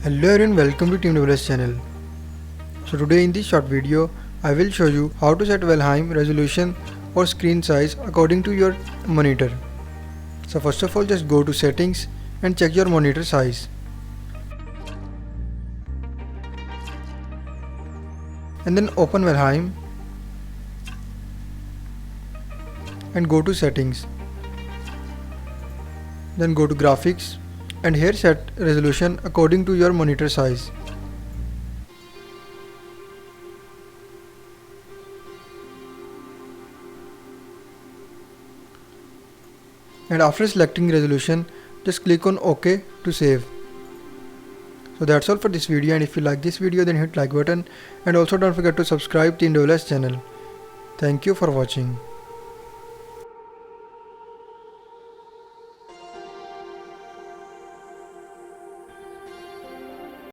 Hello everyone, welcome to Team WS channel. So today in this short video, I will show you how to set Valheim resolution or screen size according to your monitor. So first of all, just go to settings and check your monitor size. And then open Valheim and go to settings. Then go to graphics and here set resolution according to your monitor size. And after selecting resolution, just click on OK to save. So that's all for this video, and if you like this video then hit like button and also don't forget to subscribe to WS channel. Thank you for watching.